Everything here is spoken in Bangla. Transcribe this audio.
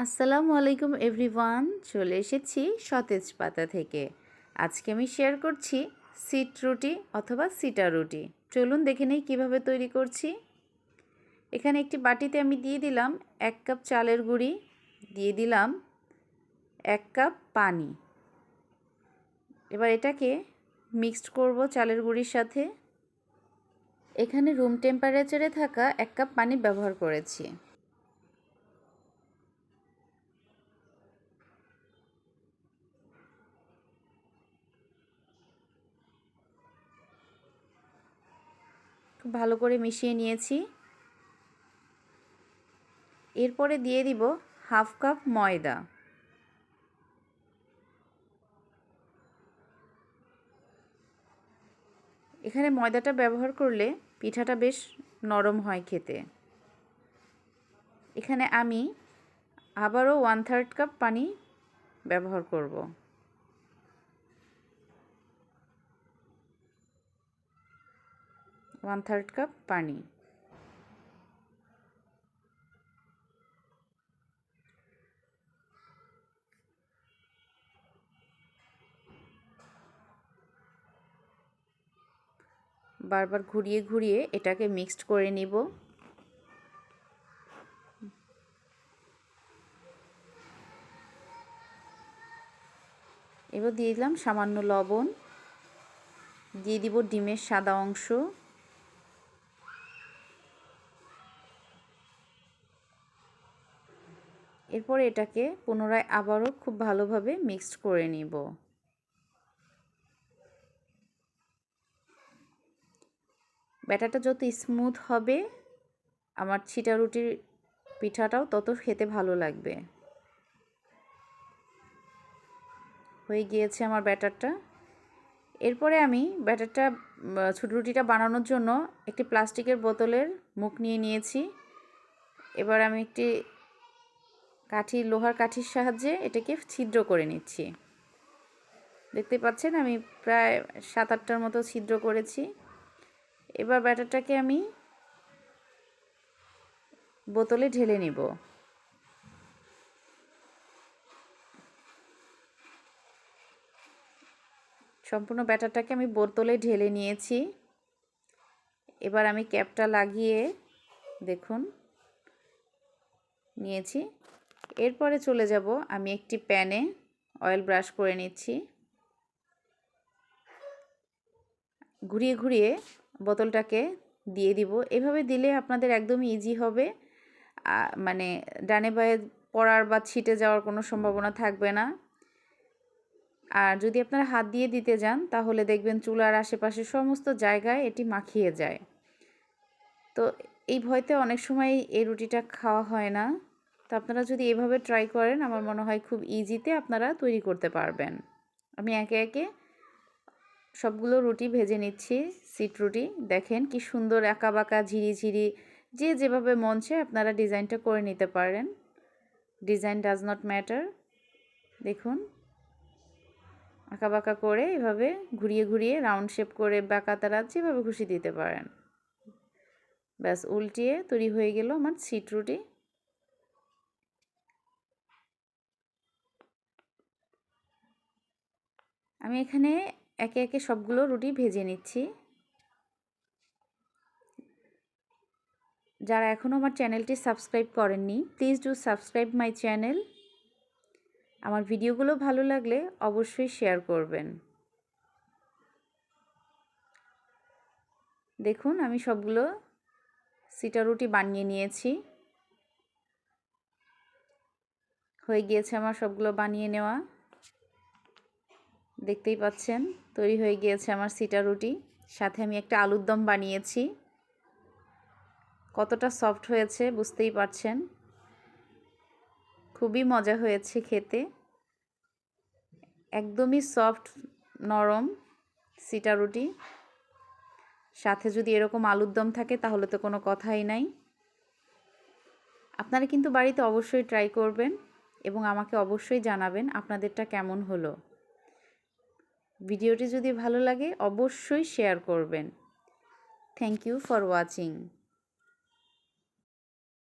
আসসালামু আলাইকুম এভরিওয়ান, চলে এসেছি সতেজ পাতা থেকে। আজকে আমি শেয়ার করছি সিট রুটি অথবা সিটা রুটি। চলুন দেখে নেই কীভাবে তৈরি করছি। এখানে একটি বাটিতে আমি দিয়ে দিলাম 1 কাপ চালের গুঁড়ি, দিয়ে দিলাম 1 কাপ পানি। এবার এটাকে মিক্সড করব চালের গুঁড়ির সাথে। এখানে রুম টেম্পারেচারে থাকা 1 কাপ পানি ব্যবহার করেছি। ভালো করে মিশিয়ে নিয়েছি। এরপরে দিয়ে দিব হাফ কাপ ময়দা। এখানে ময়দাটা ব্যবহার করলে পিঠাটা বেশ নরম হয় খেতে। এখানে আমি আবারও 1/3 কাপ পানি ব্যবহার করব। ওয়ান থার্ড কাপ পানি। বারবার ঘুরিয়ে ঘুরিয়ে এটাকে মিক্সড করে নিব। এবার দিয়ে দিলাম সামান্য লবণ, দিয়ে দিব ডিমের সাদা অংশ, এরপর এটাকে পুনরায় আবারও খুব ভালোভাবে মিক্সড করে নিব। ব্যাটারটা যত স্মুথ হবে আমার ছিটা রুটির পিঠাটাও তত খেতে ভালো লাগবে। হয়ে গিয়েছে আমার ব্যাটারটা। এরপরে আমি ব্যাটারটা ছোট রুটিটা বানানোর জন্য একটি প্লাস্টিকের বোতলের মুখ নিয়ে নিয়েছি। এবার আমি একটি লোহার কাঠির সাহায্যে এটাকে ছিদ্র করে নিচ্ছি। দেখতে পাচ্ছেন আমি প্রায় 7-8টার মতো ছিদ্র করেছি। এবার ব্যাটারটাকে আমি বোতলে ঢেলে নিব। সম্পূর্ণ ব্যাটারটাকে আমি বোতলে ঢেলে নিয়েছি। এবার আমি ক্যাপটা লাগিয়ে দেখুন নিয়েছি। এরপরে চলে যাব আমি একটি প্যানে অয়েল ব্রাশ করে নিচ্ছি। ঘুরিয়ে ঘুরিয়ে বোতলটাকে দিয়ে দিব। এভাবে দিলে আপনাদের একদমই ইজি হবে, মানে ডানে বায়ে পড়ার বা ছিটে যাওয়ার কোনো সম্ভাবনা থাকবে না। আর যদি আপনারা হাত দিয়ে দিতে যান তাহলে দেখবেন চুলার আশেপাশে সমস্ত জায়গায় এটি মাখিয়ে যায়। তো এই ভয়তে অনেক সময় এই রুটিটা খাওয়া হয় না। তো আপনারা যদি এভাবে ট্রাই করেন আমার মনে হয় খুব ইজিতে আপনারা তৈরি করতে পারবেন। আমি একে একে সবগুলো রুটি ভেজে নিচ্ছি। সিট রুটি দেখেন কি সুন্দর আঁকাবাঁকা ঝিরিঝিরি, যে যেভাবে মন চায় আপনারা ডিজাইনটা করে নিতে পারেন। Design does not matter. দেখুন আঁকাবাঁকা করে এভাবে ঘুরিয়ে ঘুরিয়ে রাউন্ড শেপ করে বাঁকা তারা যেভাবে খুশি দিতে পারেন। ব্যাস উল্টিয়ে তৈরি হয়ে গেল আমার সিট রুটি। আমি এখানে একে একে সবগুলো রুটি ভেজে নিচ্ছি। যারা এখনও আমার চ্যানেলটি সাবস্ক্রাইব করেননি please do subscribe my channel. আমার ভিডিওগুলো ভালো লাগলে অবশ্যই শেয়ার করবেন। দেখুন আমি সবগুলো সিটা রুটি বানিয়ে নিয়েছি। হয়ে গিয়েছে আমার সবগুলো বানিয়ে নেওয়া। দেখতেই পাচ্ছেন তৈরি হয়ে গিয়েছে আমার সিটা রুটি। সাথে আমি একটা আলুর দম বানিয়েছি। কতটা সফট হয়েছে বুঝতেই পারছেন। খুবই মজা হয়েছে খেতে, একদমই সফট নরম সিটা রুটি। সাথে যদি এরকম আলুর দম থাকে তাহলে তো কোনো কথাই নাই। আপনারা কিন্তু বাড়িতে অবশ্যই ট্রাই করবেন এবং আমাকে অবশ্যই জানাবেন আপনাদেরটা কেমন হলো। ভিডিওটি যদি ভালো লাগে অবশ্যই শেয়ার করবেন। Thank you for watching.